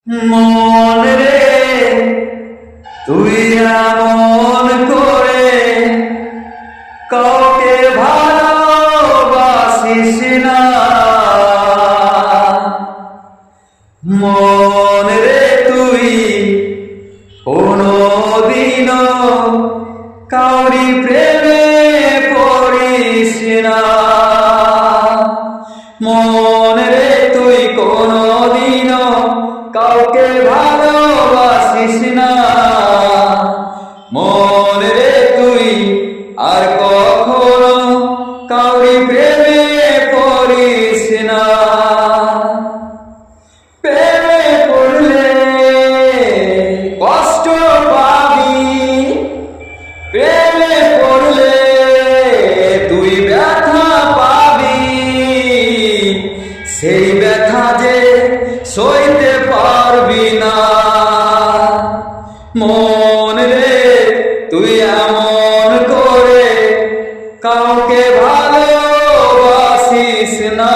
মন রে তুই এমন করে কাউকে ভালোবাসিস না। মন রে তুই কোনদিনও কাউরি প্রেমে পড়িস না। মন রে তুই কোনদিনও কাউকে ভালোবাসিস না। মন রে তুই আর কখনো কাউরি প্রেমে পড়িস না। প্রেমে পড়লে কষ্ট পাবি, প্রেমে পড়লে তুই ব্যথা পাবি, সেই ব্যথা যে সইতে পারবি না। মন রে তুই এমন করে কাউকে ভালোবাসিস না।